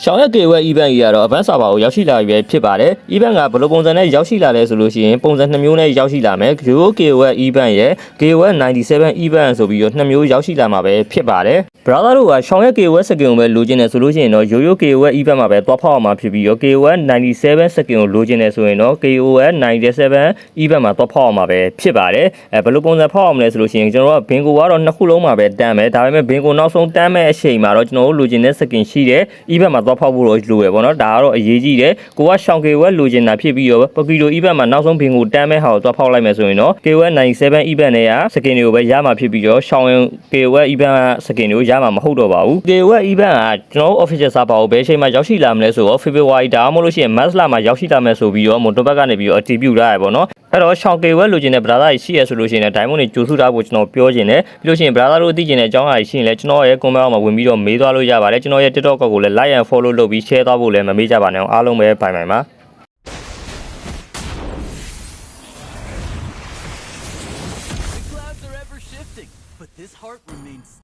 ရှောင်းရက်ကေဝက် event ကြီးကတော့ advance server ကိုရောက်ရှိလာပြီဖြစ်ပါတယ် event ကဘယ်လိုပုံစံနဲ့ရောက်ရှိလာလဲဆိုလို့ရှိရင်ပုံစံ2မျိုးနဲ့ရောက်ရှိလာမယ် KOWet event ရဲ့ KOWet 97 event ဆိုပြီးတော့2မျိုးရောက်ရှိလာမှာပဲဖြစ်ပါတယ် brother တို့ကရှောင်းရက် KOWet skin ကိုပဲလိုချင်တယ်ဆိုလို့ရှိရင်တော့ရိုးရိုး KOWet event မှာပဲသွားဖောက်အောင်မှာဖြစ်ပြီးတော့ KOWet 97 skin ကိုလိုချင်တယ်ဆိုရင်တော့ KOWet 97 event မှာသွားဖောက်အောင်မှာပဲဖြစ်ပါတယ်ဘယ်လိုပုံစံဖောက်အောင်မလဲဆိုလို့ရှိရင်ကျွန်တော်တို့ကဘင်ကိုကတော့2ခုလုံးမှာပဲတန်းမယ်ဒါပေမဲ့ဘင်ကိုနောက်ဆုံးတန်းမဲ့အချိန်မှာတော့ကျွန်တော်တို့လိုချင်တဲ့ skin ရှိတဲ့ event မှာသွားဖောက်ဖို့တော့လိုရပေါ့နော်ဒါကတော့အရေးကြီးတယ်ကိုကရှောင်း KOWet လိုချင်တာဖြစ်ပြီးတော့ပကီလို event မှာနောက်ဆုံးဘင်ကိုတန်းမဲ့ဟာကိုသွားဖောက်လိုက်မယ်ဆိုရင်တော့ KOWet 97 event နဲ့က skin တွေကိုပဲရမှာဖြစ်ပြီးတော့ရှောင်း KOWet event skin တွေကိုရမှာမဟုတ်တော့ပါဘူး KOWet event ကကျွန်တော်တို့ official server ကိုဘယ်အချိန်မှာရောက်ရှိလာမလဲဆိုတော့ February ဒါမှမဟုတ်လို့ရှိရင် March လမှာရောက်ရှိလာမယ်ဆိုပြီးတော့မိုတိုဘက်ကနေပြီးတော့အတည်ပြုထားရပေါ့နော်အဲ့တော့ရှောင်း KOWet လိုချင်တဲ့ brother ကြီးရှိရဆိုလို့ရှိရင် diamond တွေကြိုစုထားဖို့ကျွန်တော်ပြောချင်တယ်ပြီးလို့ရှိရင် brother တို့သိချင်တဲ့အကြောင်းအရာရှိရင်လည်းကျွန်တော်ရဲ့ comment အောက်မှာဝင်ပြီးတော့မေးသွားလို့ရပါတယ်ကျွန်တော်ရဲ့ TikTok ကိုလည်း like and follow လုပ်ပြီး share သွားဖို့လည်းမမေ့ကြပါနဲ့အားလုံးပဲဘိုင်ဘိုင်ပါ The clouds are ever shifting, but this heart remains